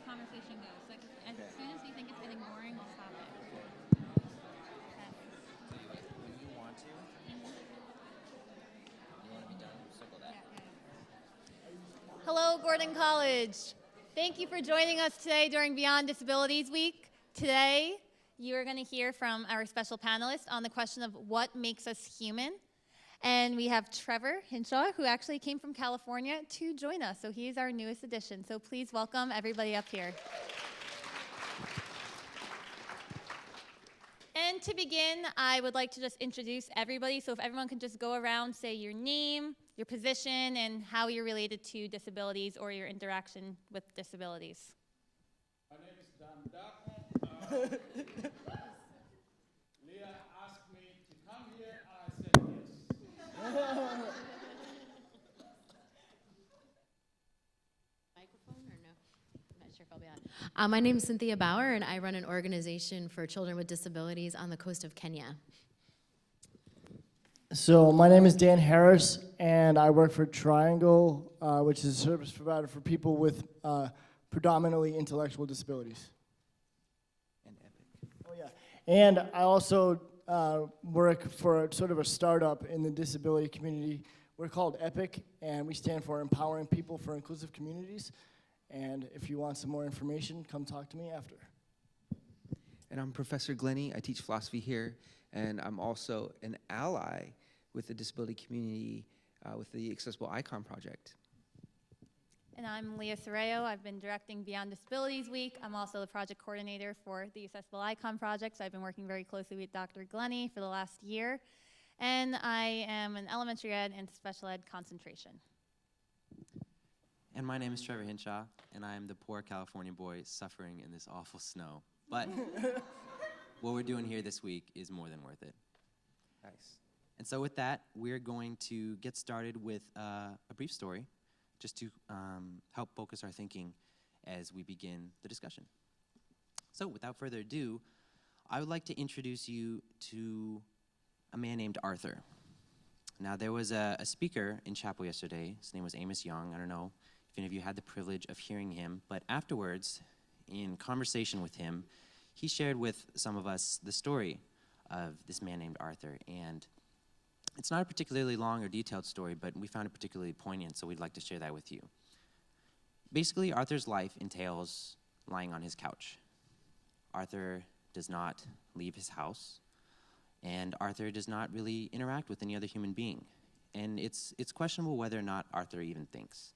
the conversation goes. Like, as soon as you think it's getting boring, we'll stop it. Okay. So when you want to, you want to be done, circle that. Hello, Gordon College. Thank you for joining us today during Beyond Disabilities Week. Today, you are going to hear from our special panelist on the question of what makes us human. And we have Trevor Hinshaw, who actually came from California to join us. So he is our newest addition. So please welcome everybody up here. And to begin, I would like to just introduce everybody. So if everyone can just go around, say your name, your position, and how you're related to disabilities or your interaction with disabilities. My name is Dan Dako. Leah asked me to come here, and I said yes. Microphone or no? I'm not sure if I'll be on. My name is Cynthia Bauer, and I run an organization for children with disabilities on the coast of Kenya. So my name is Dan Harris, and I work for Triangle, which is a service provider for people with predominantly intellectual disabilities. And Epic. Oh yeah, and I also work for sort of a startup in the disability community. We're called Epic, and we stand for Empowering People for Inclusive Communities. And if you want some more information, come talk to me after. And I'm Professor Glennie. I teach philosophy here, and I'm also an ally with the disability community with the Accessible Icon Project. And I'm Leah Sorreo. I've been directing Beyond Disabilities Week. I'm also the project coordinator for the Accessible Icon Project, so I've been working very closely with Dr. Glennie for the last year. And I am an elementary ed and special ed concentration. And my name is Trevor Hinshaw, and I am the poor California boy suffering in this awful snow. But what we're doing here this week is more than worth it. Nice. And so with that, we're going to get started with a brief story, just to help focus our thinking as we begin the discussion. So without further ado, I would like to introduce you to a man named Arthur. Now, there was a speaker in chapel yesterday. His name was Amos Young. I don't know if any of you had the privilege of hearing him, but afterwards, in conversation with him, he shared with some of us the story of this man named Arthur. And it's not a particularly long or detailed story, but we found it particularly poignant, so we'd like to share that with you. Basically, Arthur's life entails lying on his couch. Arthur does not leave his house, and Arthur does not really interact with any other human being. And it's questionable whether or not Arthur even thinks.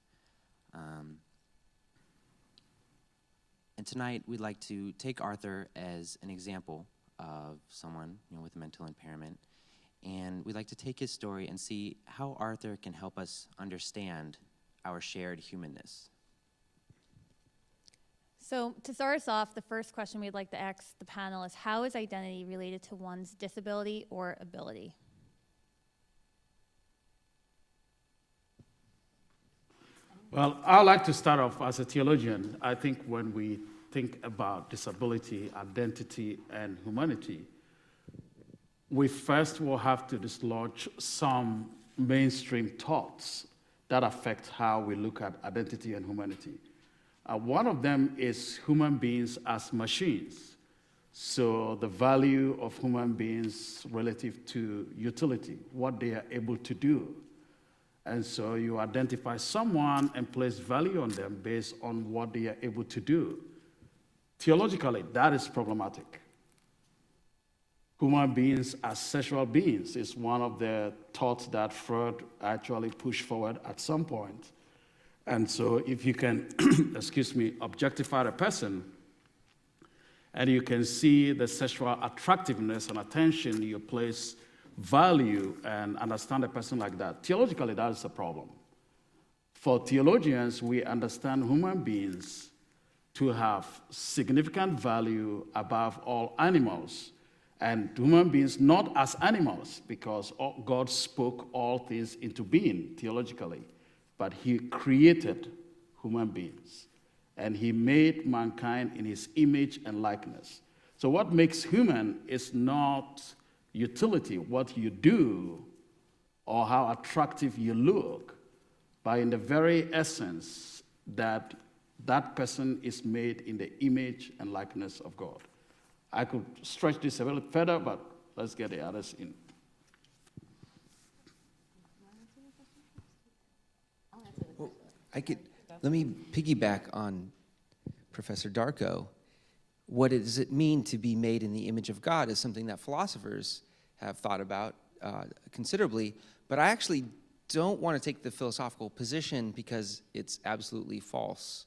And tonight, we'd like to take Arthur as an example of someone, with mental impairment, and we'd like to take his story and see how Arthur can help us understand our shared humanness. So to start us off, the first question we'd like to ask the panel is, how is identity related to one's disability or ability? Well, I'd like to start off as a theologian. I think when we think about disability, identity, and humanity, we first will have to dislodge some mainstream thoughts that affect how we look at identity and humanity. One of them is human beings as machines. So the value of human beings relative to utility, what they are able to do. And so you identify someone and place value on them based on what they are able to do. Theologically, that is problematic. Human beings as sexual beings is one of the thoughts that Freud actually pushed forward at some point. And so if you can, objectify a person, and you can see the sexual attractiveness and attention, you place value and understand a person like that. Theologically, that is a problem. For theologians, we understand human beings to have significant value above all animals, and human beings not as animals, because God spoke all things into being theologically, but he created human beings, and he made mankind in his image and likeness. So what makes human is not utility, what you do, or how attractive you look, but in the very essence that that person is made in the image and likeness of God. I could stretch this a little further, but let's get the others in. Let me piggyback on Professor Darko. What does it mean to be made in the image of God is something that philosophers have thought about considerably, but I actually don't want to take the philosophical position because it's absolutely false,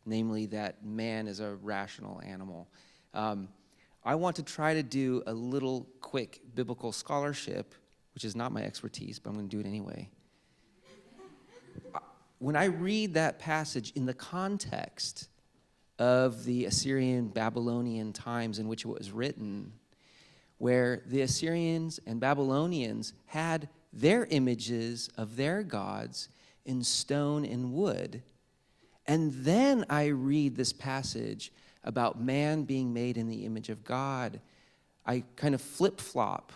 namely that man is a rational animal. I want to try to do a little quick biblical scholarship, which is not my expertise, but I'm going to do it anyway. When I read that passage in the context of the Assyrian Babylonian times in which it was written, where the Assyrians and Babylonians had their images of their gods in stone and wood, and then I read this passage about man being made in the image of God, I kind of flip-flop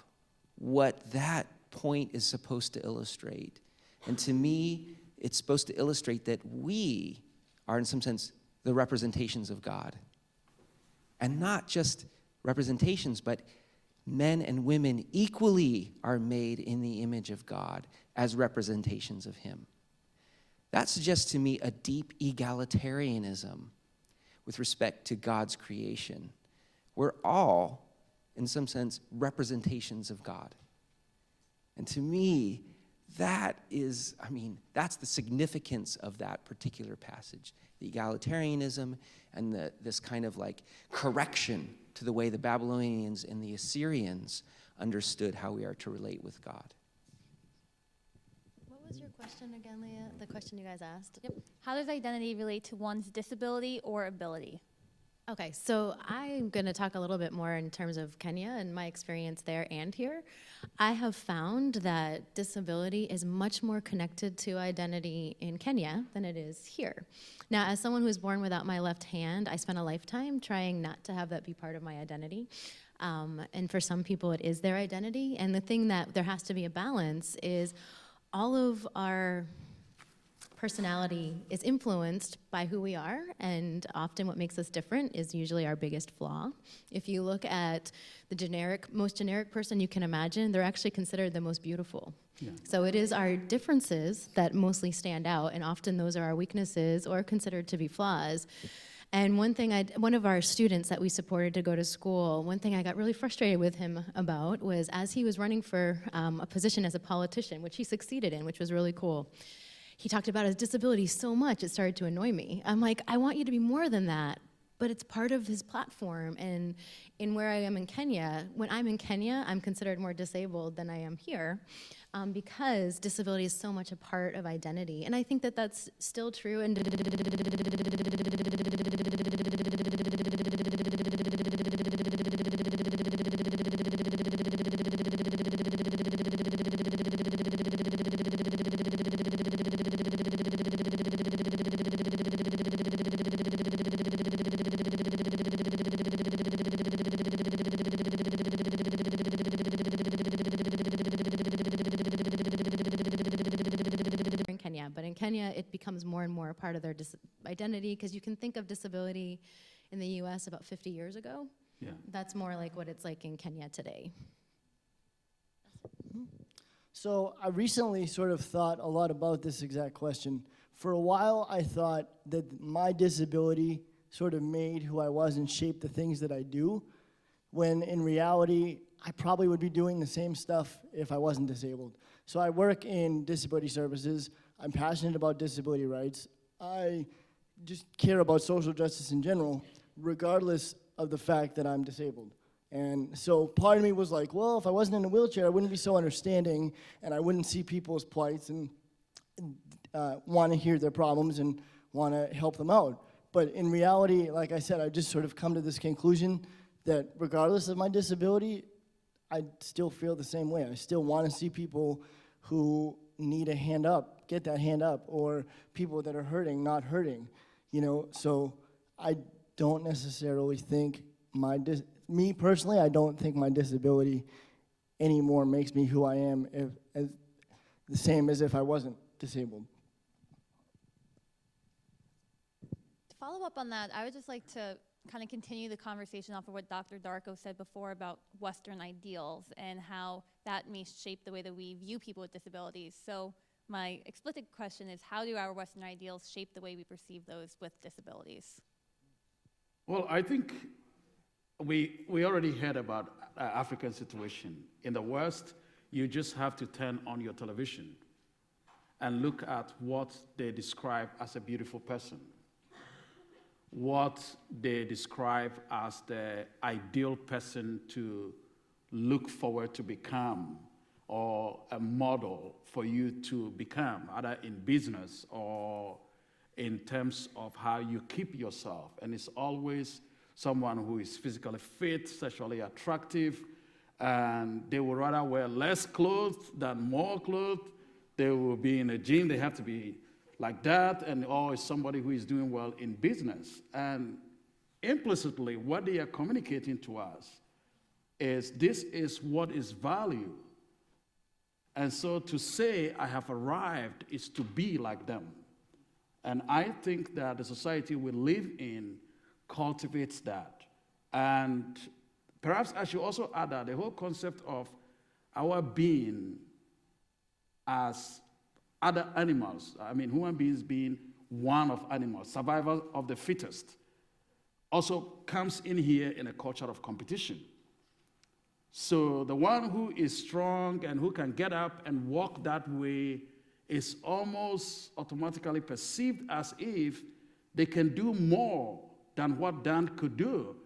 what that point is supposed to illustrate. And to me, it's supposed to illustrate that we are, in some sense, the representations of God. And not just representations, but men and women equally are made in the image of God as representations of Him. That suggests to me a deep egalitarianism with respect to God's creation. We're all, in some sense, representations of God. And to me, that's the significance of that particular passage, the egalitarianism and this kind of like correction to the way the Babylonians and the Assyrians understood how we are to relate with God. What was your question again, Leah? The question you guys asked? Yep. How does identity relate to one's disability or ability? Okay, so I'm going to talk a little bit more in terms of Kenya and my experience there and here. I have found that disability is much more connected to identity in Kenya than it is here. Now, as someone who was born without my left hand, I spent a lifetime trying not to have that be part of my identity. And for some people, it is their identity. And the thing that there has to be a balance is all of our personality is influenced by who we are, and often what makes us different is usually our biggest flaw. If you look at the most generic person you can imagine, they're actually considered the most beautiful. Yeah. So it is our differences that mostly stand out, and often those are our weaknesses or considered to be flaws. And one of our students that we supported to go to school, one thing I got really frustrated with him about was as he was running for a position as a politician, which he succeeded in, which was really cool. He talked about his disability so much, it started to annoy me. I'm like, I want you to be more than that, but it's part of his platform. And in where I am in Kenya, when I'm in Kenya, I'm considered more disabled than I am here because disability is so much a part of identity. And I think that that's still true. And in Kenya, it becomes more and more a part of their identity because you can think of disability in the US about 50 years ago. Yeah. That's more like what it's like in Kenya today. So I recently sort of thought a lot about this exact question. For a while, I thought that my disability sort of made who I was and shaped the things that I do, when in reality, I probably would be doing the same stuff if I wasn't disabled. So I work in disability services. I'm passionate about disability rights. I just care about social justice in general, regardless of the fact that I'm disabled. And so part of me was like, well, if I wasn't in a wheelchair, I wouldn't be so understanding, and I wouldn't see people's plights and want to hear their problems and want to help them out. But in reality, like I said, I've just sort of come to this conclusion that regardless of my disability, I still feel the same way. I still want to see people who need a hand up, get that hand up, or people that are hurting, not hurting, So I don't necessarily think me personally, I don't think my disability anymore makes me who I am the same as if I wasn't disabled. follow up on that, I would just like to kind of continue the conversation off of what Dr. Darko said before about Western ideals and how that may shape the way that we view people with disabilities. So my explicit question is, how do our Western ideals shape the way we perceive those with disabilities? Well, I think we already heard about African situation. In the West, you just have to turn on your television and look at what they describe as a beautiful person, what they describe as the ideal person to look forward to become, or a model for you to become, either in business or in terms of how you keep yourself. And it's always someone who is physically fit, sexually attractive, and they would rather wear less clothes than more clothes. They will be in a gym, they have to be like that, and or is somebody who is doing well in business. And implicitly, what they are communicating to us is this is what is valued. And so to say I have arrived is to be like them. And I think that the society we live in cultivates that. And perhaps I should also add that the whole concept of our being as other animals, I mean, human beings being one of animals, survival of the fittest, also comes in here in a culture of competition. So the one who is strong and who can get up and walk that way is almost automatically perceived as if they can do more than what Dan could do.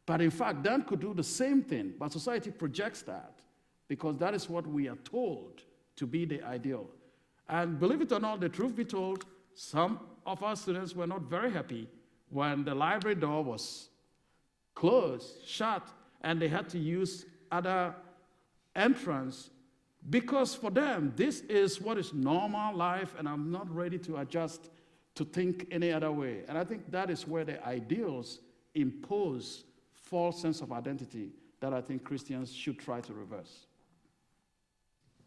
But in fact, Dan could do the same thing, but society projects that because that is what we are told to be the ideal. And believe it or not, the truth be told, some of our students were not very happy when the library door was closed, shut, and they had to use other entrance because for them, this is what is normal life, and I'm not ready to adjust to think any other way. And I think that is where the ideals impose false sense of identity that I think Christians should try to reverse.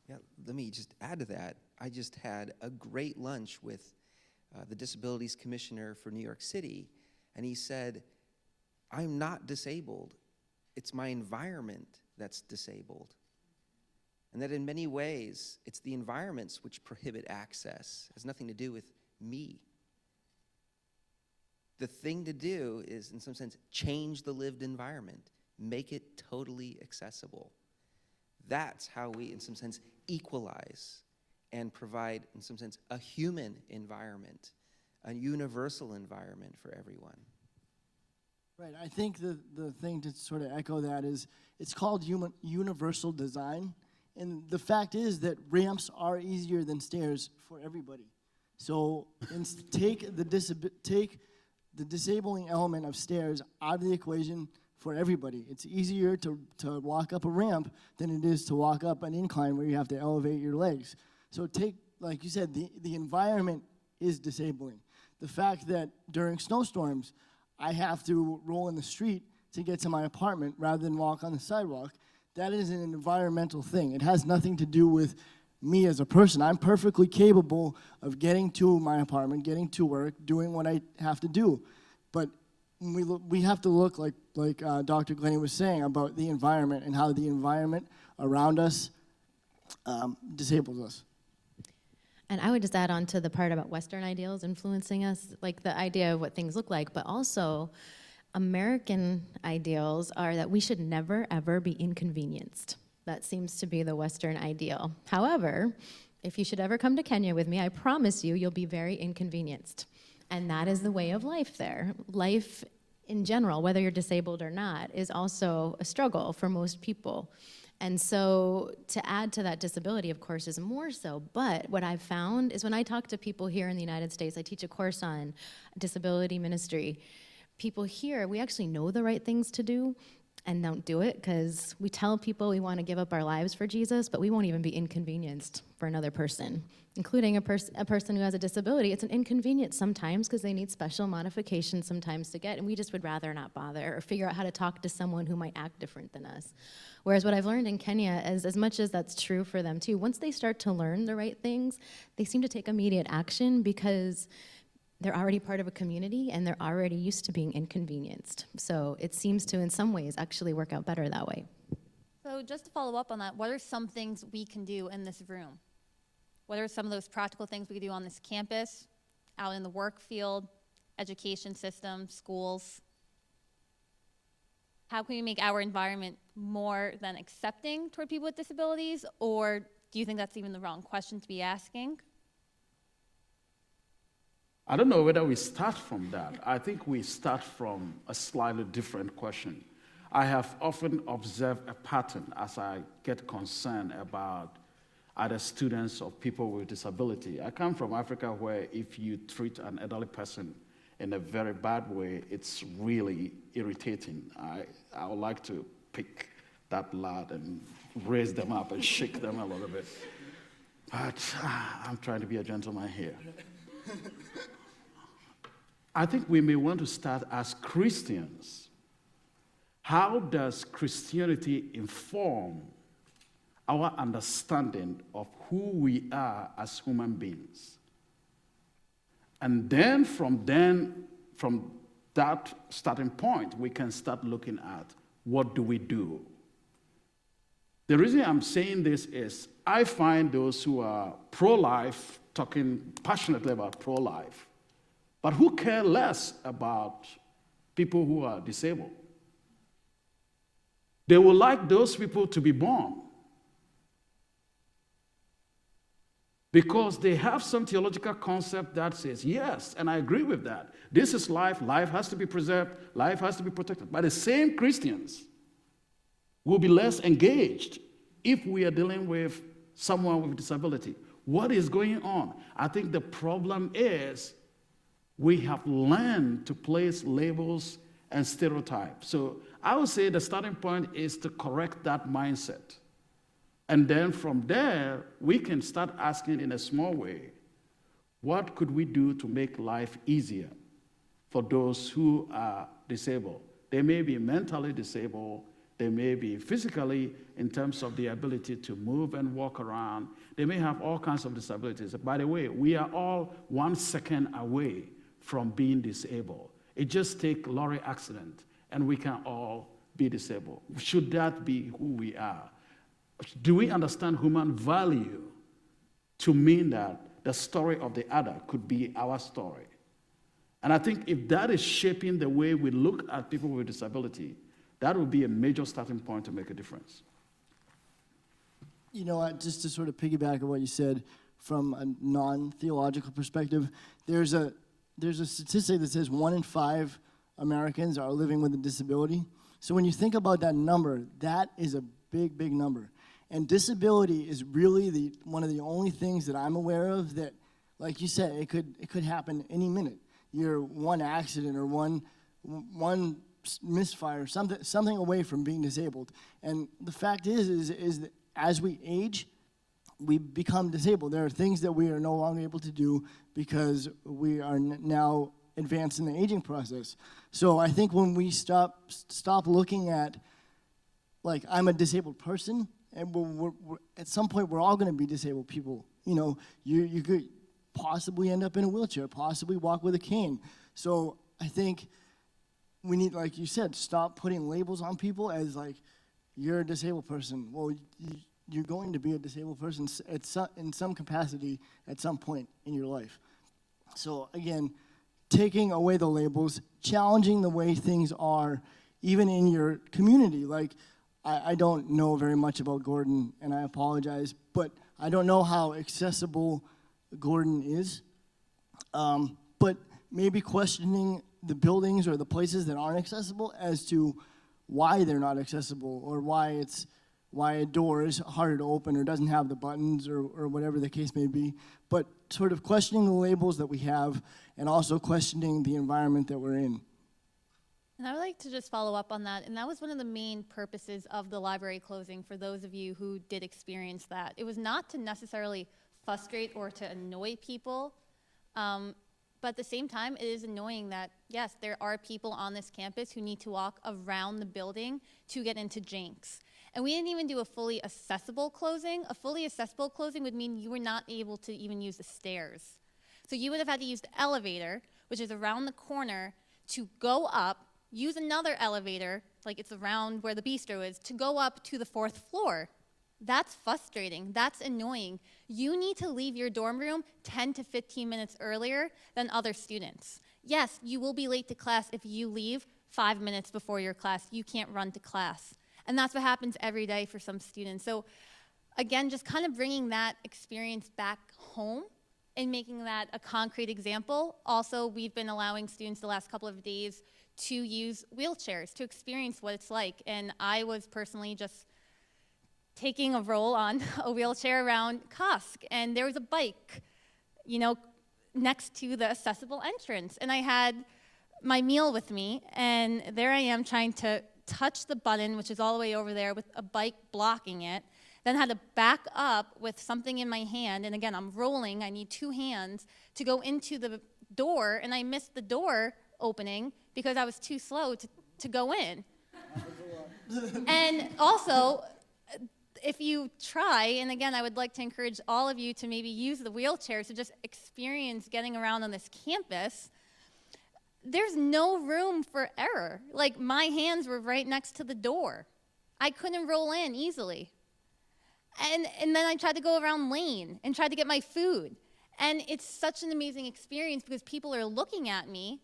Yeah, let me just add to that. I just had a great lunch with the Disabilities Commissioner for New York City, and he said, I'm not disabled. It's my environment that's disabled. And that in many ways, it's the environments which prohibit access. It has nothing to do with me. The thing to do is, in some sense, change the lived environment, make it totally accessible. That's how we, in some sense, equalize and provide, in some sense, a human environment, a universal environment for everyone. Right, I think the thing to sort of echo that is it's called universal design. And the fact is that ramps are easier than stairs for everybody. So take the disabling element of stairs out of the equation for everybody. It's easier to walk up a ramp than it is to walk up an incline where you have to elevate your legs. So take, like you said, the environment is disabling. The fact that during snowstorms, I have to roll in the street to get to my apartment rather than walk on the sidewalk, that is an environmental thing. It has nothing to do with me as a person. I'm perfectly capable of getting to my apartment, getting to work, doing what I have to do. But we have to look like Dr. Glennie was saying about the environment and how the environment around us disables us. And I would just add on to the part about Western ideals influencing us, like the idea of what things look like, but also American ideals are that we should never, ever be inconvenienced. That seems to be the Western ideal. However, if you should ever come to Kenya with me, I promise you, you'll be very inconvenienced. And that is the way of life there. Life in general, whether you're disabled or not, is also a struggle for most people. And so to add to that, disability, of course, is more so. But what I've found is when I talk to people here in the United States, I teach a course on disability ministry. People here, we actually know the right things to do and don't do it because we tell people we want to give up our lives for Jesus, but we won't even be inconvenienced for another person, including a person who has a disability. It's an inconvenience sometimes because they need special modifications sometimes to get, and we just would rather not bother or figure out how to talk to someone who might act different than us. Whereas what I've learned in Kenya is, as much as that's true for them too, once they start to learn the right things, they seem to take immediate action because they're already part of a community and they're already used to being inconvenienced. So it seems to, in some ways, actually work out better that way. So just to follow up on that, what are some things we can do in this room? What are some of those practical things we can do on this campus, out in the work field, education system, schools? How can we make our environment more than accepting toward people with disabilities, or do you think that's even the wrong question to be asking? I don't know whether we start from that. I think we start from a slightly different question. I have often observed a pattern as I get concerned about either students or people with disability. I come from Africa where if you treat an elderly person in a very bad way, it's really irritating. I would like to pick that lad and raise them up and shake them a little bit. But I'm trying to be a gentleman here. I think we may want to start as Christians. How does Christianity inform our understanding of who we are as human beings? And then from that starting point, we can start looking at what do we do. The reason I'm saying this is I find those who are pro-life talking passionately about pro-life, but who care less about people who are disabled. They would like those people to be born because they have some theological concept that says, yes, and I agree with that. This is life. Life has to be preserved. Life has to be protected. But the same Christians will be less engaged if we are dealing with someone with disability. What is going on? I think the problem is we have learned to place labels and stereotypes. So I would say the starting point is to correct that mindset. And then from there, we can start asking in a small way, what could we do to make life easier for those who are disabled? They may be mentally disabled, they may be physically in terms of the ability to move and walk around. They may have all kinds of disabilities. By the way, we are all 1 second away from being disabled. It just takes a lorry accident and we can all be disabled. Should that be who we are? Do we understand human value to mean that the story of the other could be our story? And I think if that is shaping the way we look at people with disability, that would be a major starting point to make a difference. You know what, just to sort of piggyback on what you said from a non-theological perspective, there's a statistic that says 1 in 5 Americans are living with a disability. So when you think about that number, that is a big, big number. And disability is really one of the only things that I'm aware of that, like you said, it could happen any minute. You're one accident or one misfire, something away from being disabled. And the fact is that as we age, we become disabled. There are things that we are no longer able to do because we are now advanced in the aging process. So I think when we stop looking at, like, I'm a disabled person, and we're at some point we're all going to be disabled people. You know, you could possibly end up in a wheelchair, possibly walk with a cane. So I think we need, like you said, stop putting labels on people as like, you're a disabled person. Well, you're going to be a disabled person in some capacity at some point in your life. So again, taking away the labels, challenging the way things are, even in your community. Like, I don't know very much about Gordon, and I apologize, but I don't know how accessible Gordon is. But maybe questioning the buildings or the places that aren't accessible as to why they're not accessible, or why a door is harder to open or doesn't have the buttons, or whatever the case may be. But sort of questioning the labels that we have, and also questioning the environment that we're in. And I would like to just follow up on that. And that was one of the main purposes of the library closing for those of you who did experience that. It was not to necessarily frustrate or to annoy people, but at the same time, it is annoying that, yes, there are people on this campus who need to walk around the building to get into Jenks. And we didn't even do a fully accessible closing. A fully accessible closing would mean you were not able to even use the stairs. So you would have had to use the elevator, which is around the corner, to go up, use another elevator, like it's around where the bistro is, to go up to the 4th floor. That's frustrating. That's annoying. You need to leave your dorm room 10 to 15 minutes earlier than other students. Yes, you will be late to class if you leave 5 minutes before your class. You can't run to class. And that's what happens every day for some students. So again, just kind of bringing that experience back home and making that a concrete example. Also, we've been allowing students the last couple of days to use wheelchairs to experience what it's like. And I was personally just taking a roll on a wheelchair around Cusk, and there was a bike, next to the accessible entrance. And I had my meal with me, and there I am trying to touch the button, which is all the way over there, with a bike blocking it. Then had to back up with something in my hand, and again, I'm rolling, I need 2 hands to go into the door, and I missed the door opening because I was too slow to go in. And also, if you try, and again, I would like to encourage all of you to maybe use the wheelchairs to just experience getting around on this campus, there's no room for error. Like, my hands were right next to the door. I couldn't roll in easily. And then I tried to go around Lane and tried to get my food. And it's such an amazing experience because people are looking at me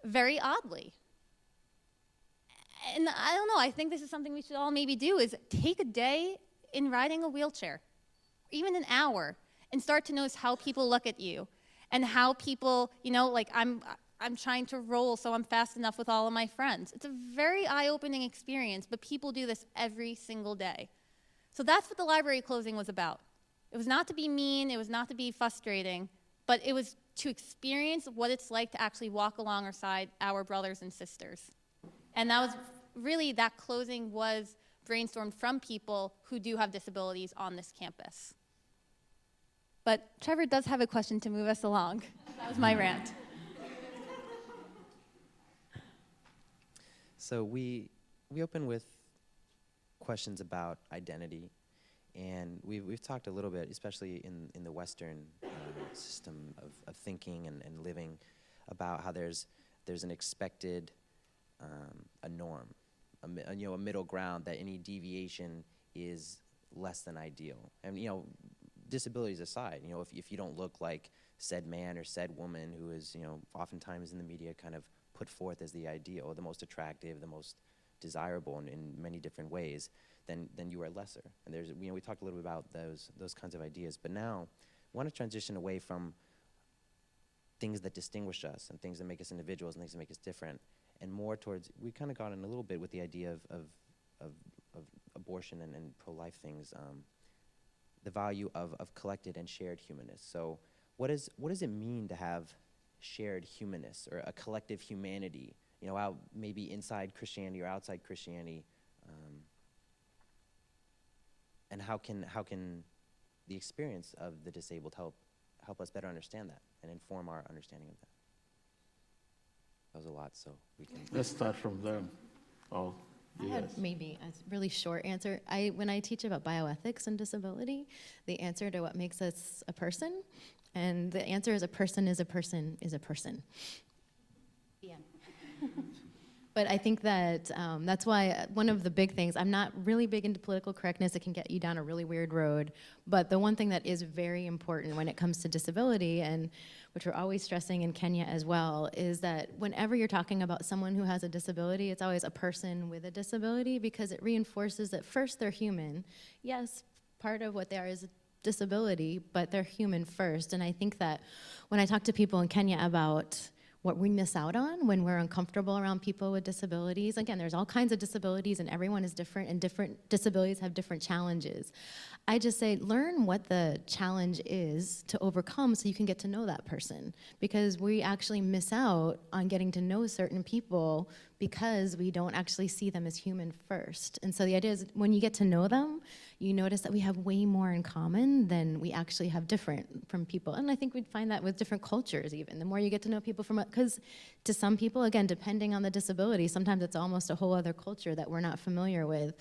very oddly. And I don't know, I think this is something we should all maybe do, is take a day in riding a wheelchair, even an hour, and start to notice how people look at you and how people, like I'm trying to roll so I'm fast enough with all of my friends. It's a very eye-opening experience, but people do this every single day. So that's what the library closing was about. It was not to be mean, it was not to be frustrating, but it was to experience what it's like to actually walk alongside our brothers and sisters. And that was really, that closing was brainstormed from people who do have disabilities on this campus. But Trevor does have a question to move us along. That was my rant. So we open with questions about identity, and we've talked a little bit, especially in the Western system of thinking and living, about how there's an expected a norm, a middle ground, that any deviation is less than ideal. And disabilities aside, if you don't look like said man or said woman who is oftentimes in the media kind of put forth as the ideal, the most attractive, the most desirable in many different ways, then you are lesser. And there's we talked a little bit about those kinds of ideas, but now I want to transition away from things that distinguish us and things that make us individuals and things that make us different, and more towards, we kind of got in a little bit with the idea of abortion and pro-life things, the value of collected and shared humanness. So what does it mean to have shared humanness or a collective humanity, out maybe inside Christianity or outside Christianity, and how can the experience of the disabled help us better understand that and inform our understanding of that? That was a lot, so we can. Let's start from them. Oh, I you had guys. maybe a really short answer. When I teach about bioethics and disability, the answer to what makes us a person, and the answer is a person is a person is a person. Yeah. But I think that that's why one of the big things, I'm not really big into political correctness. It can get you down a really weird road. But the one thing that is very important when it comes to disability, and which we're always stressing in Kenya as well, is that whenever you're talking about someone who has a disability, it's always a person with a disability, because it reinforces that first they're human. Yes, part of what they are is a disability, but they're human first. And I think that when I talk to people in Kenya about what we miss out on when we're uncomfortable around people with disabilities. Again, there's all kinds of disabilities and everyone is different, and different disabilities have different challenges. I just say, learn what the challenge is to overcome so you can get to know that person, because we actually miss out on getting to know certain people because we don't actually see them as human first. And so the idea is, when you get to know them, you notice that we have way more in common than we actually have different from people. And I think we'd find that with different cultures even. The more you get to know people from, because to some people, again, depending on the disability, sometimes it's almost a whole other culture that we're not familiar with,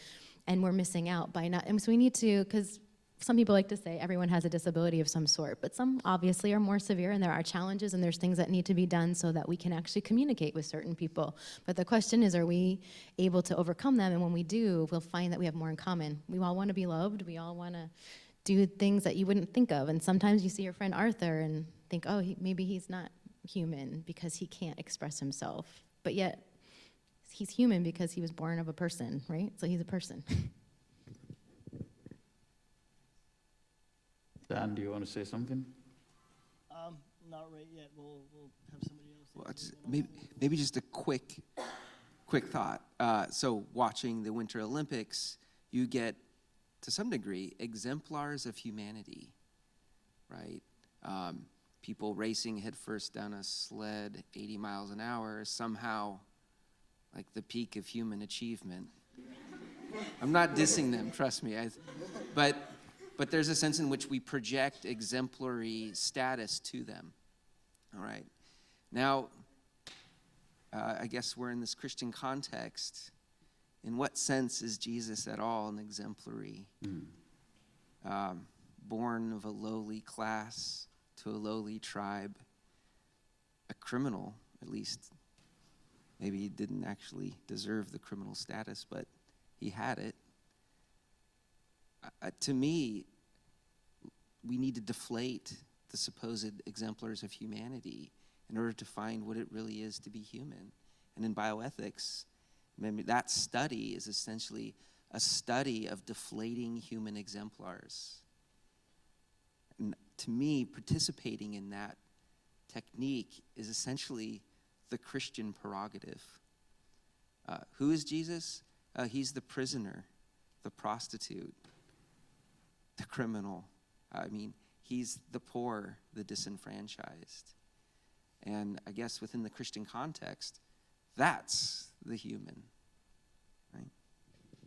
and we're missing out by not, and so we need to, because some people like to say everyone has a disability of some sort, but some obviously are more severe, and there are challenges and there's things that need to be done so that we can actually communicate with certain people. But the question is, are we able to overcome them? And when we do, we'll find that we have more in common. We all want to be loved. We all want to do things that you wouldn't think of. And sometimes you see your friend Arthur and think, oh, maybe he's not human because he can't express himself. But yet, he's human because he was born of a person, right? So he's a person. Dan, do you want to say something? Not right yet. We'll have somebody else. Well, maybe just a quick thought. So watching the Winter Olympics, you get, to some degree, exemplars of humanity, right? People racing headfirst down a sled 80 miles an hour is somehow like the peak of human achievement. I'm not dissing them, trust me. But there's a sense in which we project exemplary status to them, all right? Now, I guess we're in this Christian context. In what sense is Jesus at all an exemplary? Born of a lowly class to a lowly tribe, a criminal, at least. Maybe he didn't actually deserve the criminal status, but he had it. To me, we need to deflate the supposed exemplars of humanity in order to find what it really is to be human. And in bioethics, that study is essentially a study of deflating human exemplars. And to me, participating in that technique is essentially the Christian prerogative. Who is Jesus? He's the prisoner, the prostitute, the criminal. He's the poor, the disenfranchised. And I guess within the Christian context, that's the human, right?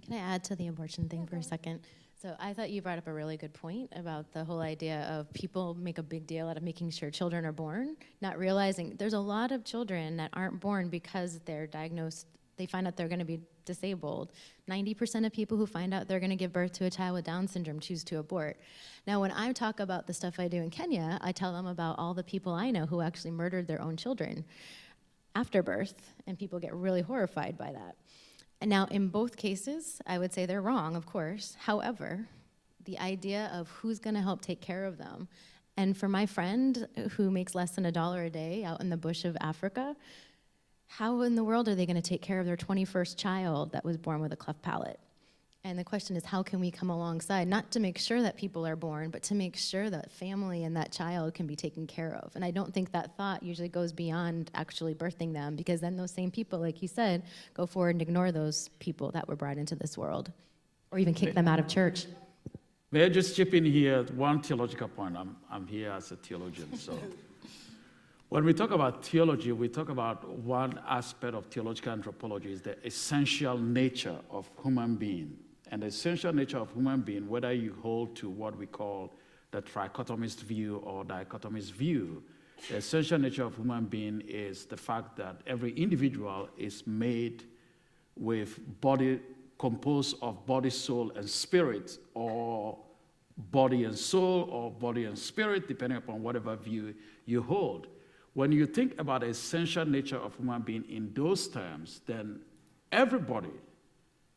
Can I add to the abortion thing for a second? So I thought you brought up a really good point about the whole idea of people make a big deal out of making sure children are born, not realizing there's a lot of children that aren't born because they're diagnosed, they find out they're going to be disabled. 90% of people who find out they're going to give birth to a child with Down syndrome choose to abort. Now, when I talk about the stuff I do in Kenya, I tell them about all the people I know who actually murdered their own children after birth, and people get really horrified by that. And now, in both cases, I would say they're wrong, of course. However, the idea of who's going to help take care of them, and for my friend who makes less than $1 a day out in the bush of Africa, how in the world are they going to take care of their 21st child that was born with a cleft palate? And the question is, how can we come alongside, not to make sure that people are born, but to make sure that family and that child can be taken care of? And I don't think that thought usually goes beyond actually birthing them, because then those same people, like you said, go forward and ignore those people that were brought into this world, or even kick them out of church. May I just chip in here one theological point? I'm here as a theologian, so. When we talk about theology, we talk about one aspect of theological anthropology is the essential nature of human being. And the essential nature of human being, whether you hold to what we call the trichotomist view or dichotomist view, the essential nature of human being is the fact that every individual is made with body composed of body, soul, and spirit, or body and soul, or body and spirit, depending upon whatever view you hold. When you think about the essential nature of human being in those terms, then everybody,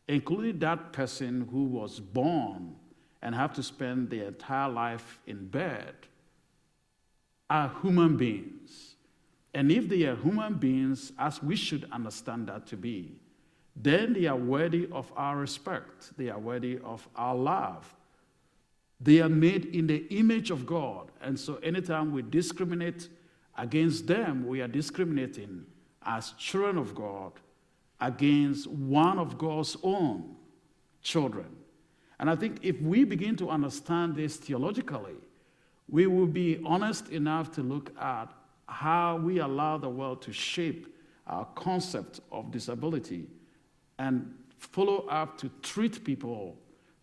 including that person who was born and have to spend their entire life in bed, are human beings. And if they are human beings, as we should understand that to be, then they are worthy of our respect. They are worthy of our love. They are made in the image of God. And so anytime we discriminate against them, we are discriminating as children of God against one of God's own children. And I think if we begin to understand this theologically, we will be honest enough to look at how we allow the world to shape our concept of disability and follow up to treat people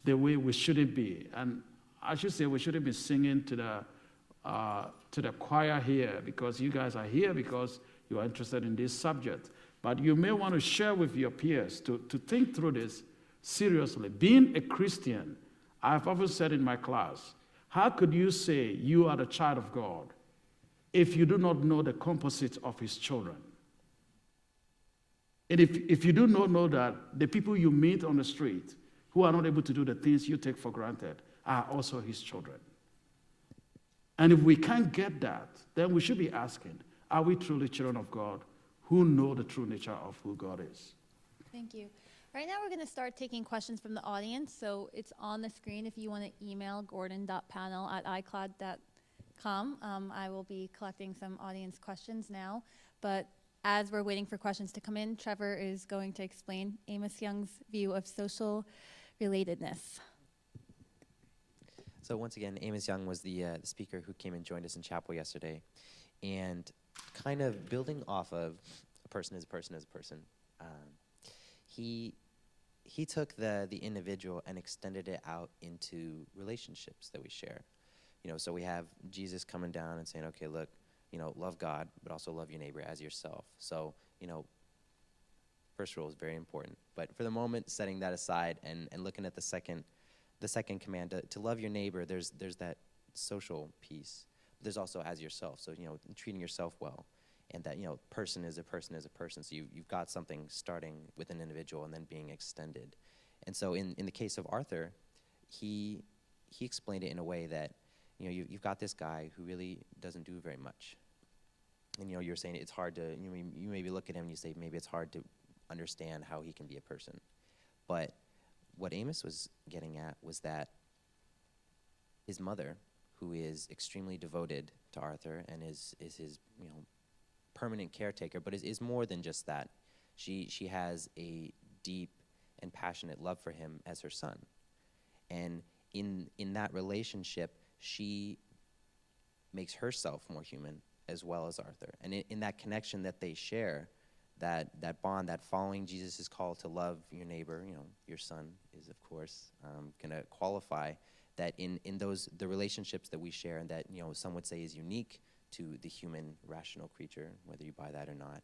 the way we shouldn't be. And I should say we shouldn't be singing to the choir here, because you guys are here because you are interested in this subject. But you may want to share with your peers to think through this seriously. Being a Christian I've often said in my class, how could you say you are the child of God if you do not know the composite of his children? And if you do not know that the people you meet on the street who are not able to do the things you take for granted are also his children. And if we can't get that, then we should be asking, are we truly children of God who know the true nature of who God is? Thank you. Right now we're going to start taking questions from the audience. So it's on the screen if you want to email gordon.panel@icloud.com. I will be collecting some audience questions now. But as we're waiting for questions to come in, Trevor is going to explain Amos Young's view of social relatedness. So once again, Amos Young was the speaker who came and joined us in chapel yesterday. And kind of building off of a person is a person is a person, he took the individual and extended it out into relationships that we share. You know, so we have Jesus coming down and saying, okay, look, you know, love God, but also love your neighbor as yourself. So, you know, first rule is very important. But for the moment, setting that aside and looking at the second command, to love your neighbor, there's that social piece. There's also as yourself. So, you know, treating yourself well. And that, you know, person is a person is a person. So you've got something starting with an individual and then being extended. And so in the case of Arthur, he explained it in a way that, you know, you've got this guy who really doesn't do very much. And, you know, you're saying it's hard to, you maybe look at him and you say maybe it's hard to understand how he can be a person. But what Amos was getting at was that his mother, who is extremely devoted to Arthur and is his, you know, permanent caretaker, but is more than just that. She has a deep and passionate love for him as her son. And in that relationship, she makes herself more human as well as Arthur. And in that connection that they share, that bond, that following Jesus' call to love your neighbor, you know, your son is, of course, going to qualify that in the relationships that we share and that, you know, some would say is unique to the human rational creature, whether you buy that or not,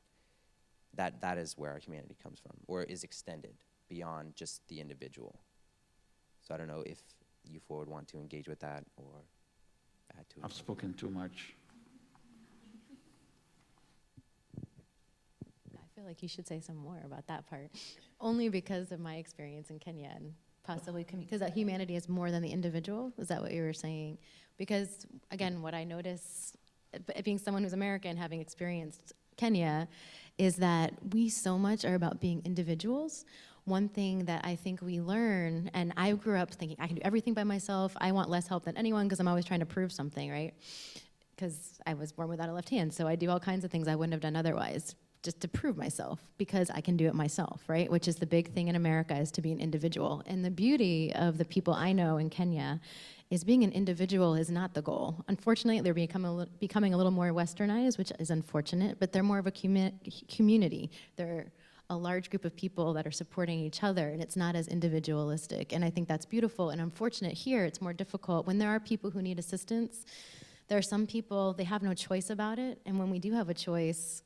that is where our humanity comes from, or is extended beyond just the individual. So I don't know if you four would want to engage with that or add to it. I've spoken too much. I feel like you should say some more about that part, only because of my experience in Kenya and possibly because that humanity is more than the individual. Is that what you were saying? Because again, what I notice, being someone who's American, having experienced Kenya, is that we so much are about being individuals. One thing that I think we learn, and I grew up thinking I can do everything by myself. I want less help than anyone because I'm always trying to prove something, right? Because I was born without a left hand, so I do all kinds of things I wouldn't have done otherwise, just to prove myself, because I can do it myself, right? Which is the big thing in America, is to be an individual. And the beauty of the people I know in Kenya is being an individual is not the goal. Unfortunately, they're becoming a little more westernized, which is unfortunate, but they're more of a community. They're a large group of people that are supporting each other, and it's not as individualistic. And I think that's beautiful. And unfortunate here, it's more difficult. When there are people who need assistance, there are some people, they have no choice about it. And when we do have a choice,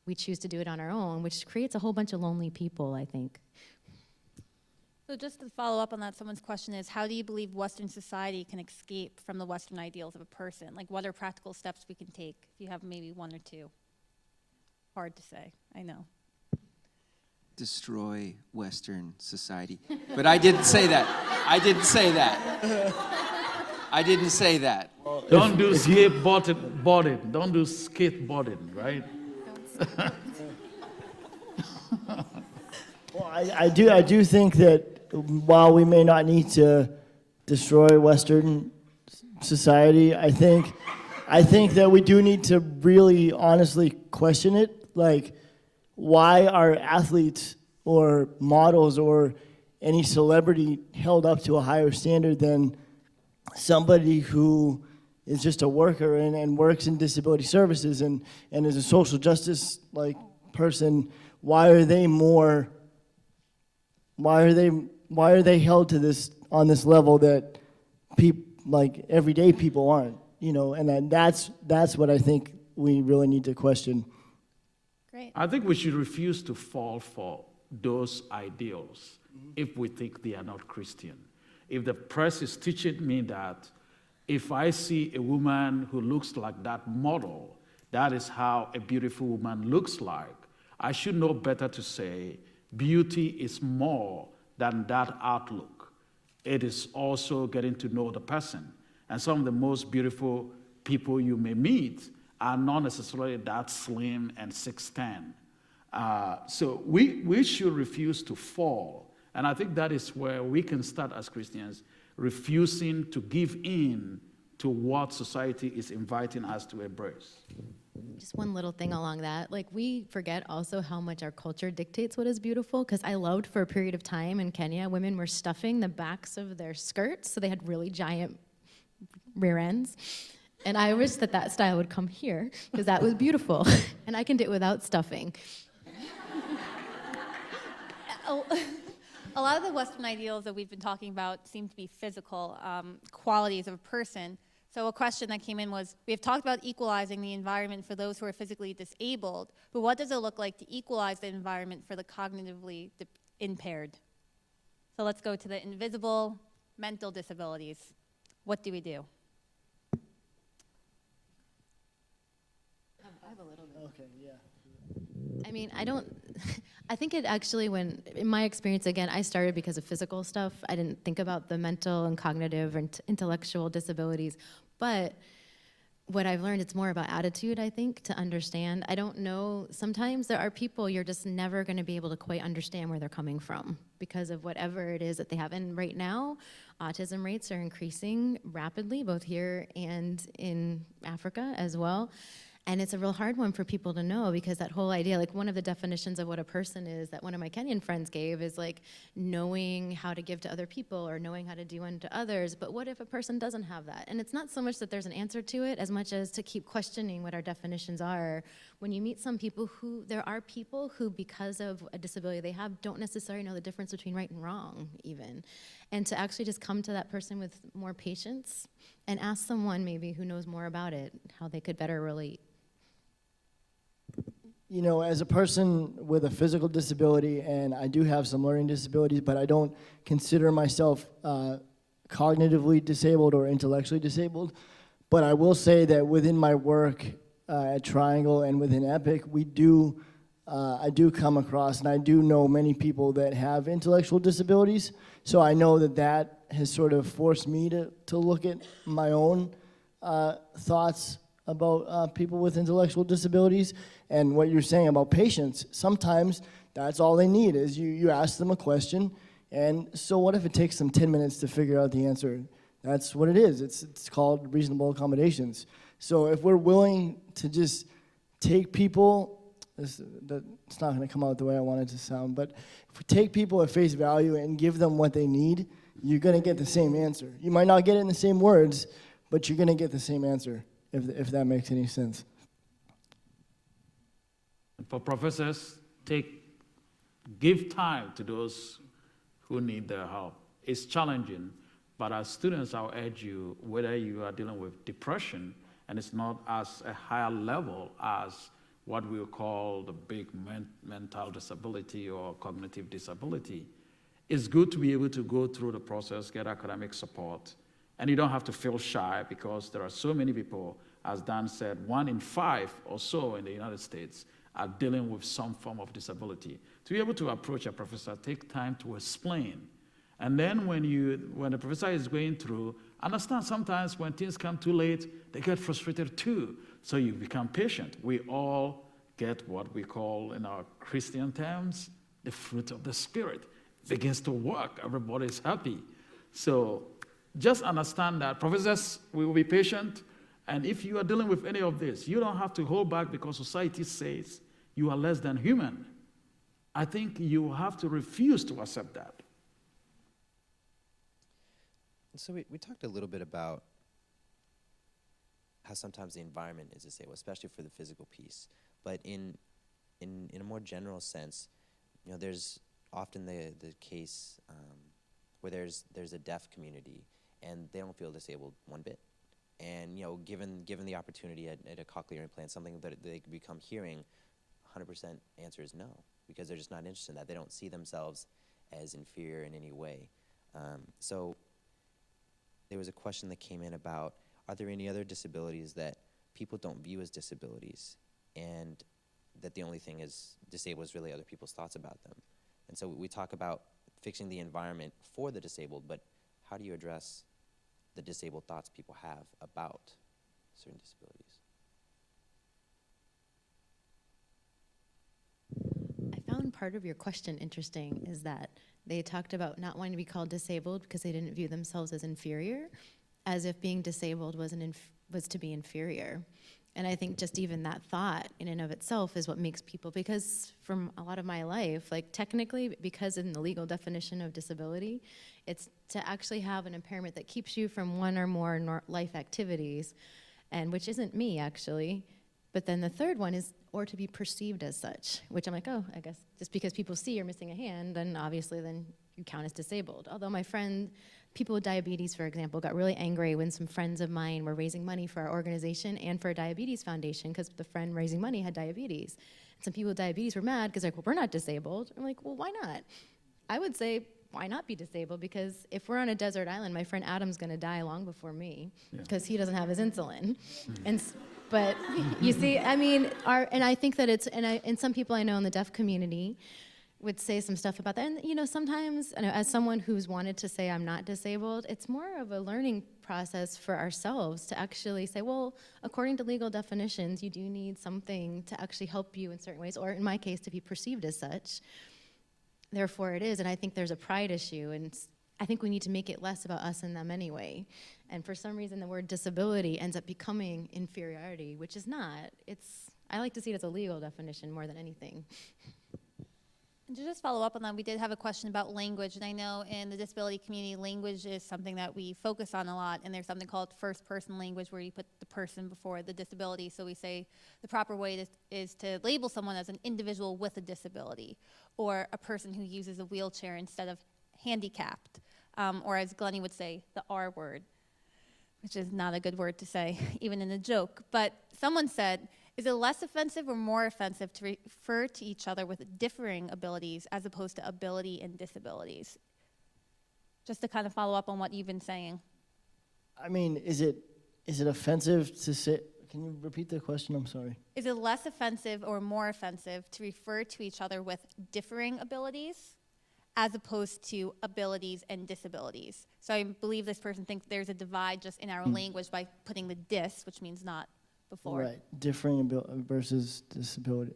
we choose to do it on our own, which creates a whole bunch of lonely people, I think. So just to follow up on that, someone's question is, how do you believe Western society can escape from the Western ideals of a person? Like, what are practical steps we can take? If you have maybe one or two. Hard to say, I know. Destroy Western society. But I didn't say that. I didn't say that. I didn't say that. Don't do skateboarding. Don't do skateboarding, right? Well, I do think that while we may not need to destroy Western society, I think that we do need to really honestly question it. Like, why are athletes or models or any celebrity held up to a higher standard than somebody who is just a worker and works in disability services and is a social justice like person? Why are they held to this on this level that like everyday people aren't, you know? And that's what I think we really need to question. Great. I think we should refuse to fall for those ideals if we think they are not Christian. if the press is teaching me that if I see a woman who looks like that model, that is how a beautiful woman looks like, I should know better to say beauty is more than that outlook. It is also getting to know the person. And some of the most beautiful people you may meet are not necessarily that slim and 6'10". So we should refuse to fall. And I think that is where we can start as Christians, refusing to give in to what society is inviting us to embrace. Just one little thing along that. Like, we forget also how much our culture dictates what is beautiful, because I loved for a period of time in Kenya, women were stuffing the backs of their skirts, so they had really giant rear ends. And I wish that that style would come here, because that was beautiful. And I can do it without stuffing. A lot of the Western ideals that we've been talking about seem to be physical qualities of a person. So a question that came in was, we have talked about equalizing the environment for those who are physically disabled, but what does it look like to equalize the environment for the cognitively impaired? So let's go to the invisible mental disabilities. What do we do? I have a little bit. Okay, yeah. I mean, I think it actually, in my experience, again, I started because of physical stuff. I didn't think about the mental and cognitive and intellectual disabilities. But what I've learned, it's more about attitude, I think, to understand. I don't know, sometimes there are people you're just never going to be able to quite understand where they're coming from because of whatever it is that they have. And right now, autism rates are increasing rapidly, both here and in Africa as well. And it's a real hard one for people to know, because that whole idea, like one of the definitions of what a person is that one of my Kenyan friends gave is like knowing how to give to other people or knowing how to do unto others. But what if a person doesn't have that? And it's not so much that there's an answer to it as much as to keep questioning what our definitions are. When you meet some people there are people who, because of a disability they have, don't necessarily know the difference between right and wrong even. And to actually just come to that person with more patience and ask someone maybe who knows more about it, how they could better relate. You know, as a person with a physical disability, and I do have some learning disabilities, but I don't consider myself cognitively disabled or intellectually disabled. But I will say that within my work at Triangle and within Epic, I do come across, and I do know many people that have intellectual disabilities. So I know that has sort of forced me to look at my own thoughts about people with intellectual disabilities. And what you're saying about patience, sometimes that's all they need is you ask them a question, and so what if it takes them 10 minutes to figure out the answer? That's what it is. It's called reasonable accommodations. So if we're willing to just take people, it's not going to come out the way I want it to sound, but if we take people at face value and give them what they need, you're going to get the same answer. You might not get it in the same words, but you're going to get the same answer, if that makes any sense. For professors, give time to those who need their help. It's challenging, but as students, I'll urge you, whether you are dealing with depression, and it's not as a higher level as what we call the big mental disability or cognitive disability, it's good to be able to go through the process, get academic support, and you don't have to feel shy, because there are so many people, as Dan said, 1 in 5 or so in the United States are dealing with some form of disability. To be able to approach a professor, take time to explain. And then when the professor is going through, understand sometimes when things come too late, they get frustrated too. So you become patient. We all get what we call, in our Christian terms, the fruit of the Spirit. It begins to work. Everybody's happy. So just understand that professors, we will be patient. And if you are dealing with any of this, you don't have to hold back because society says you are less than human. I think you have to refuse to accept that. So we talked a little bit about how sometimes the environment is disabled, especially for the physical piece. But in a more general sense, you know, there's often the case where there's a deaf community and they don't feel disabled one bit. And you know, given the opportunity at a cochlear implant, something that they could become hearing, 100% answer is no, because they're just not interested in that. They don't see themselves as inferior in any way. So there was a question that came in about, are there any other disabilities that people don't view as disabilities, and that the only thing is disabled is really other people's thoughts about them? And so we talk about fixing the environment for the disabled, but how do you address the disabled thoughts people have about certain disabilities? I found part of your question interesting is that they talked about not wanting to be called disabled because they didn't view themselves as inferior, as if being disabled was to be inferior. And I think just even that thought in and of itself is what makes people, because from a lot of my life, like technically, because in the legal definition of disability, it's to actually have an impairment that keeps you from one or more life activities, and which isn't me actually. But then the third one is, or to be perceived as such, which I'm like, oh, I guess just because people see you're missing a hand, then obviously then you count as disabled. Although my friend, people with diabetes, for example, got really angry when some friends of mine were raising money for our organization and for a diabetes foundation because the friend raising money had diabetes. And some people with diabetes were mad because they're like, well, we're not disabled. I'm like, well, why not? I would say, why not be disabled? Because if we're on a desert island, my friend Adam's gonna die long before me because he doesn't have his insulin. But you see, I mean, and I think that and some people I know in the deaf community would say some stuff about that. And, you know, sometimes, I know, as someone who's wanted to say I'm not disabled, it's more of a learning process for ourselves to actually say, well, according to legal definitions, you do need something to actually help you in certain ways, or in my case, to be perceived as such. Therefore it is, and I think there's a pride issue, and I think we need to make it less about us and them anyway. And for some reason, the word disability ends up becoming inferiority, which is not. I like to see it as a legal definition more than anything. And to just follow up on that, we did have a question about language, and I know in the disability community, language is something that we focus on a lot, and there's something called first-person language where you put the person before the disability. So we say the proper way is to label someone as an individual with a disability, or a person who uses a wheelchair instead of handicapped, or as Glennie would say, the R word, which is not a good word to say, even in a joke. But someone said, is it less offensive or more offensive to refer to each other with differing abilities as opposed to ability and disabilities? Just to kind of follow up on what you've been saying. I mean, is it offensive to say, can you repeat the question? I'm sorry. Is it less offensive or more offensive to refer to each other with differing abilities as opposed to abilities and disabilities? So I believe this person thinks there's a divide just in our language by putting the dis, which means not before. Right, differing versus disability.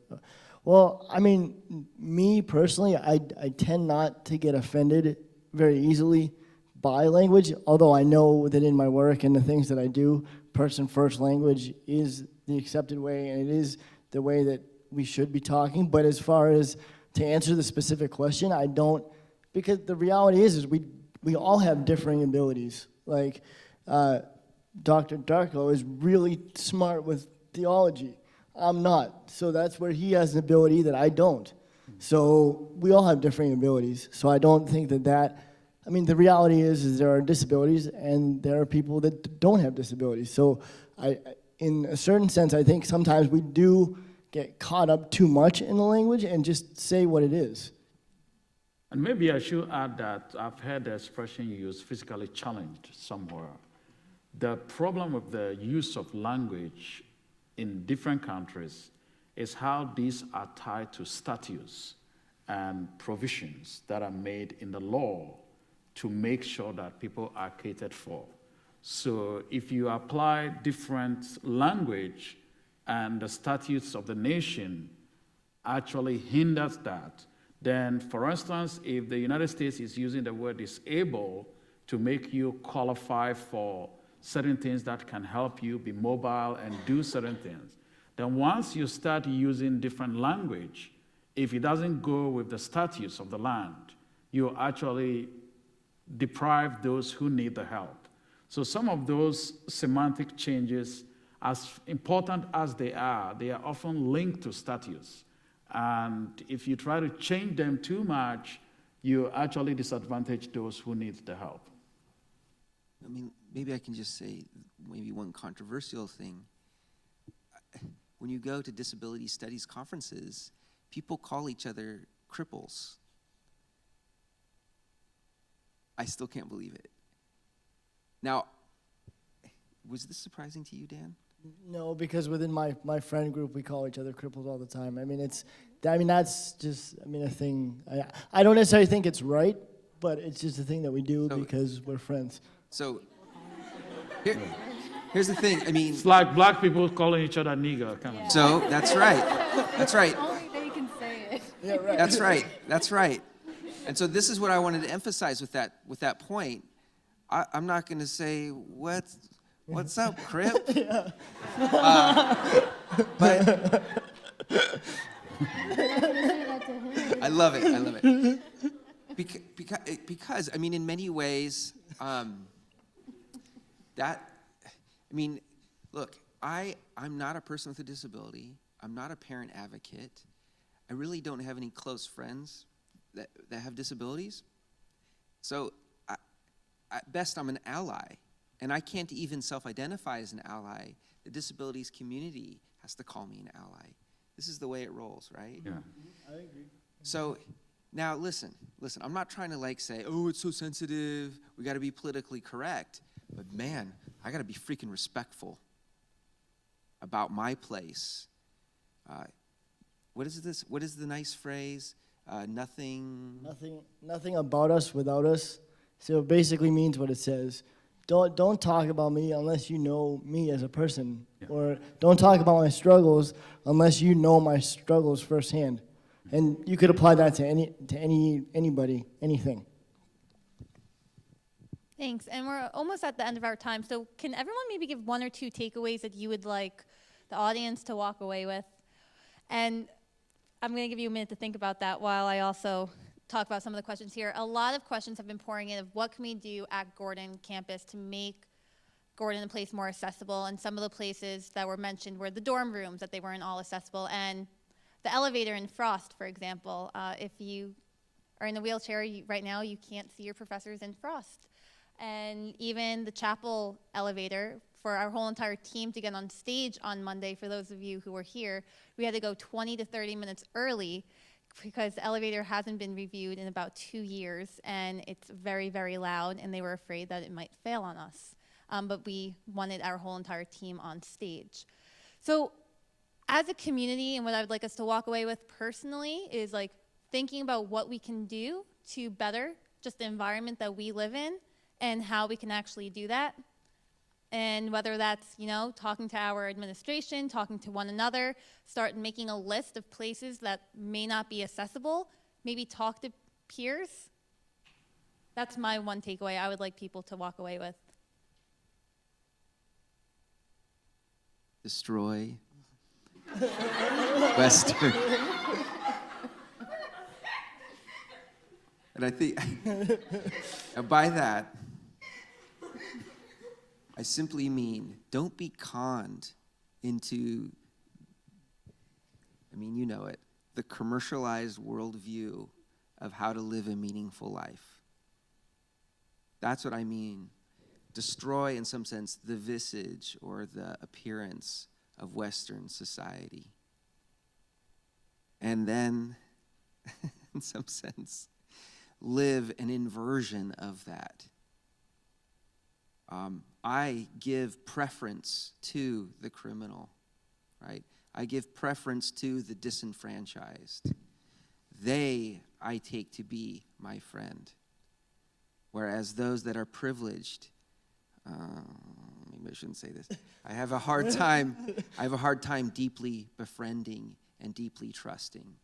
Well, I mean, me personally, I tend not to get offended very easily by language, although I know that in my work and the things that I do, person-first language is the accepted way, and it is the way that we should be talking. But as far as to answer the specific question, I don't, because the reality is we all have differing abilities. Like, Dr. Darko is really smart with theology. I'm not. So that's where he has an ability that I don't. So we all have differing abilities. So I don't think I mean, the reality is there are disabilities and there are people that don't have disabilities. So in a certain sense, I think sometimes we do get caught up too much in the language and just say what it is. And maybe I should add that I've heard the expression used, physically challenged, somewhere. The problem with the use of language in different countries is how these are tied to statutes and provisions that are made in the law to make sure that people are catered for. So if you apply different language and the statutes of the nation actually hinders that, then for instance, if the United States is using the word disabled to make you qualify for certain things that can help you be mobile and do certain things, then once you start using different language, if it doesn't go with the statutes of the land, you actually deprive those who need the help. So some of those semantic changes, as important as they are often linked to statutes. And if you try to change them too much, you actually disadvantage those who need the help. I mean, maybe I can just say maybe one controversial thing. When you go to disability studies conferences, people call each other cripples. I still can't believe it. Now, was this surprising to you, Dan? No, because within my friend group, we call each other cripples all the time. I mean, that's just, a thing. I don't necessarily think it's right, but it's just a thing that we do So- because we're friends. So, here's the thing. I mean, It's like black people calling each other nigger, kind of. so that's right. That's right. Only they can say it. Yeah, right. That's right. That's right. And so this is what I wanted to emphasize with that point. I'm not going to say what's up, Crip. But I love it. I love it. Because I mean, in many ways, look, I'm not a person with a disability. I'm not a parent advocate. I really don't have any close friends that have disabilities. So at best, I'm an ally. And I can't even self-identify as an ally. The disabilities community has to call me an ally. This is the way it rolls, right? Yeah. I agree. So now listen, I'm not trying to say, oh, it's so sensitive, we gotta be politically correct. But man, I gotta be freaking respectful about my place. What is this? What is the nice phrase? Nothing. Nothing about us without us. So it basically means what it says. Don't talk about me unless you know me as a person, or don't talk about my struggles unless you know my struggles firsthand. And you could apply that to anybody, anything. Thanks. And we're almost at the end of our time. So can everyone maybe give one or two takeaways that you would like the audience to walk away with? And I'm going to give you a minute to think about that while I also talk about some of the questions here. A lot of questions have been pouring in of what can we do at Gordon campus to make Gordon a place more accessible. And some of the places that were mentioned were the dorm rooms, that they weren't all accessible. And the elevator in Frost, for example, if you are in a wheelchair right now, you can't see your professors in Frost. And even the chapel elevator, for our whole entire team to get on stage on Monday, for those of you who were here, we had to go 20 to 30 minutes early because the elevator hasn't been reviewed in about 2 years, and it's very, very loud, and they were afraid that it might fail on us. But we wanted our whole entire team on stage. So as a community, and what I would like us to walk away with personally is thinking about what we can do to better just the environment that we live in and how we can actually do that. And whether that's, talking to our administration, talking to one another, start making a list of places that may not be accessible, maybe talk to peers. That's my one takeaway I would like people to walk away with. Destroy Western. And I think, and by that, I simply mean, don't be conned into, you know it, the commercialized worldview of how to live a meaningful life. That's what I mean. Destroy, in some sense, the visage or the appearance of Western society. And then, in some sense, live an inversion of that. I give preference to the criminal, right? I give preference to the disenfranchised. They I take to be my friend. Whereas those that are privileged, maybe I shouldn't say this. I have a hard time deeply befriending and deeply trusting.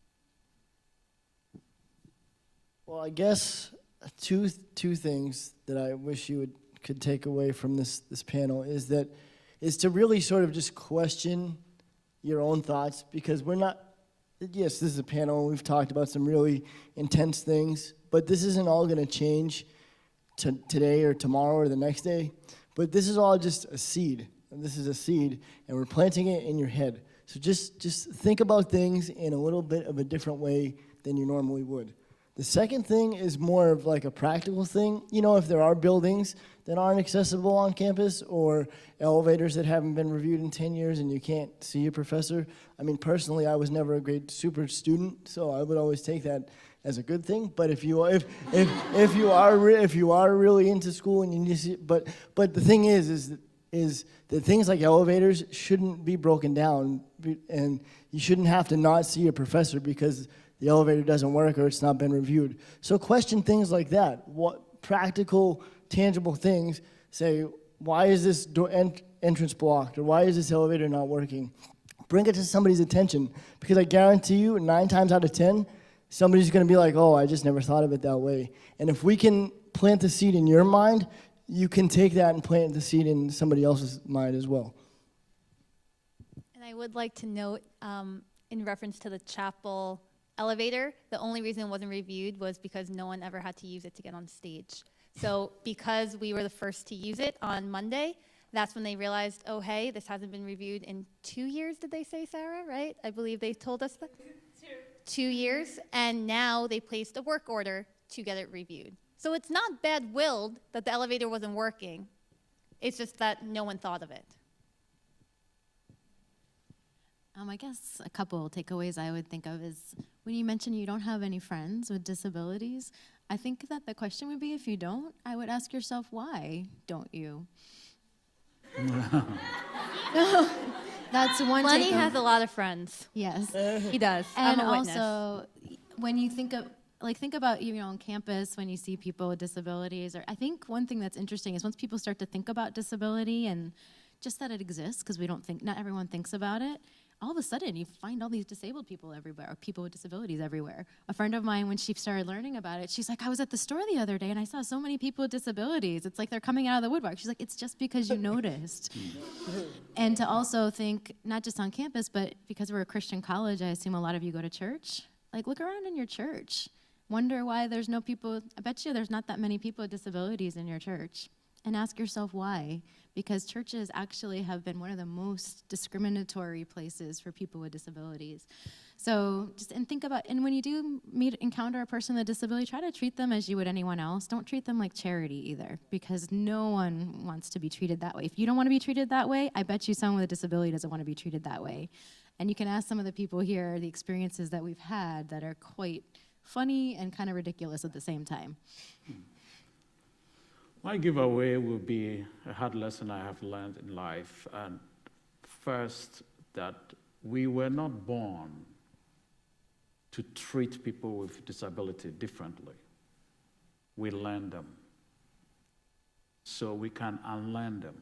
Well, I guess two things that I wish you could take away from this panel is to really sort of just question your own thoughts, because we're not, yes, this is a panel and we've talked about some really intense things, but this isn't all going to change today or tomorrow or the next day. But this is all just a seed. And this is a seed, and we're planting it in your head. So just think about things in a little bit of a different way than you normally would. The second thing is more of a practical thing. If there are buildings that aren't accessible on campus or elevators that haven't been reviewed in 10 years and you can't see your professor. Personally, I was never a great super student, so I would always take that as a good thing. But if you are really into school and you need to see, but the thing is that things like elevators shouldn't be broken down, and you shouldn't have to not see a professor because the elevator doesn't work or it's not been reviewed. So question things like that. What practical, tangible things? Say, why is this entrance blocked, or why is this elevator not working? Bring it to somebody's attention, because I guarantee you 9 times out of 10, somebody's going to be like, oh, I just never thought of it that way. And if we can plant the seed in your mind, you can take that and plant the seed in somebody else's mind as well. And I would like to note, in reference to the chapel elevator, the only reason it wasn't reviewed was because no one ever had to use it to get on stage. So because we were the first to use it on Monday, that's when they realized, oh, hey, this hasn't been reviewed in 2 years, did they say, Sarah, right? I believe they told us that. 2 years, and now they placed a work order to get it reviewed. So it's not bad-willed that the elevator wasn't working. It's just that no one thought of it. I guess a couple takeaways I would think of is when you mentioned you don't have any friends with disabilities, I think that the question would be, if you don't, I would ask yourself, why don't you? That's one Lenny takeaway. has a lot of friends. Yes. He does. And I'm a witness. also, when you think about, on campus, when you see people with disabilities, or I think one thing that's interesting is once people start to think about disability and just that it exists, because not everyone thinks about it, all of a sudden you find all these disabled people everywhere, or people with disabilities everywhere. A friend of mine, when she started learning about it, she's like, I was at the store the other day and I saw so many people with disabilities. It's like they're coming out of the woodwork. She's like, it's just because you noticed. And to also think, not just on campus, but because we're a Christian college, I assume a lot of you go to church. Like, look around in your church. Wonder why there's no people, I bet you there's not that many people with disabilities in your church. And ask yourself why. Because churches actually have been one of the most discriminatory places for people with disabilities. So think about, and when you do encounter a person with a disability, try to treat them as you would anyone else. Don't treat them like charity either, because no one wants to be treated that way. If you don't want to be treated that way, I bet you someone with a disability doesn't want to be treated that way. And you can ask some of the people here the experiences that we've had that are quite funny and kind of ridiculous at the same time. My giveaway will be a hard lesson I have learned in life. And first, that we were not born to treat people with disability differently. We learn them. So we can unlearn them.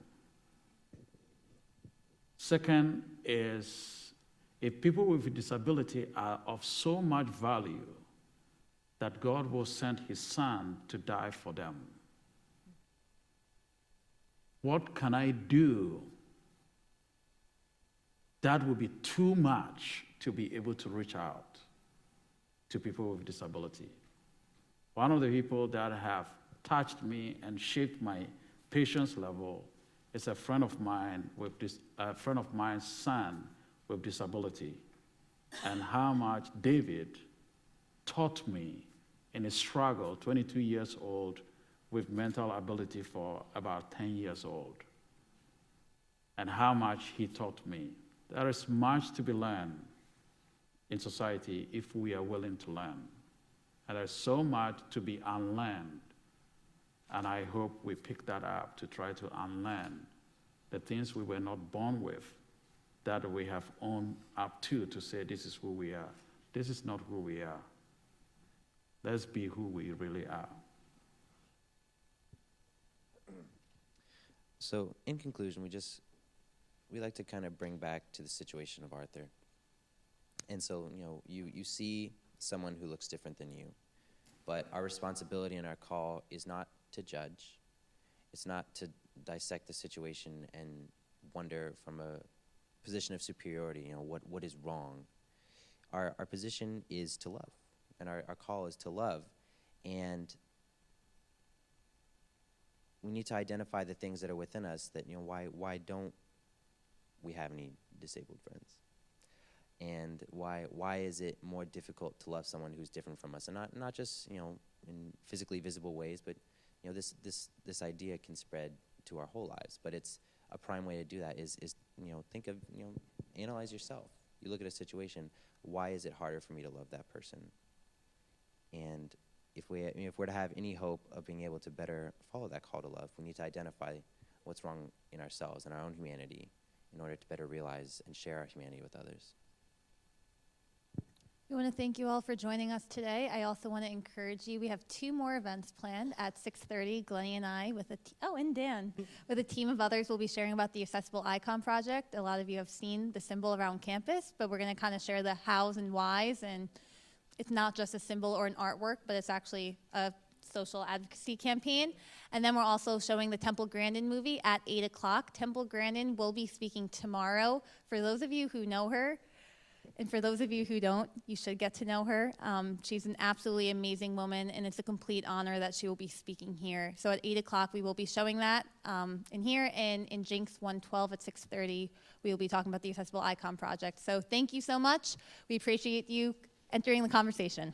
Second is, if people with disability are of so much value that God will send his son to die for them, what can I do that would be too much to be able to reach out to people with disability? One of the people that have touched me and shaped my patience level is a friend of mine mine's son with disability, and how much David taught me in a struggle, 22 years old, with mental ability for about 10 years old, and how much he taught me. There is much to be learned in society if we are willing to learn. And there's so much to be unlearned, and I hope we pick that up to try to unlearn the things we were not born with, that we have owned up to say, this is who we are. This is not who we are. Let's be who we really are. So in conclusion, we like to kind of bring back to the situation of Arthur. And so, you see someone who looks different than you, but our responsibility and our call is not to judge. It's not to dissect the situation and wonder from a position of superiority, what is wrong. Our position is to love, and our call is to love. And we need to identify the things that are within us that, why don't we have any disabled friends? And why is it more difficult to love someone who's different from us? And not just, in physically visible ways, but, this idea can spread to our whole lives. But it's a prime way to do that is think of, analyze yourself. You look at a situation, why is it harder for me to love that person? And if we're to have any hope of being able to better follow that call to love, we need to identify what's wrong in ourselves and our own humanity in order to better realize and share our humanity with others. We want to thank you all for joining us today. I also want to encourage you. We have 2 more events planned at 6:30. Glennie and I, and Dan, with a team of others, will be sharing about the Accessible Icon Project. A lot of you have seen the symbol around campus, but we're going to kind of share the hows and whys. And it's not just a symbol or an artwork, but it's actually a social advocacy campaign. And then we're also showing the Temple Grandin movie at 8 o'clock. Temple Grandin will be speaking tomorrow. For those of you who know her, and for those of you who don't, you should get to know her. She's an absolutely amazing woman, and it's a complete honor that she will be speaking here. So at 8 o'clock, we will be showing that in here, and in Jinx 112 at 6:30, we will be talking about the Accessible Icon Project. So thank you so much. We appreciate you entering the conversation.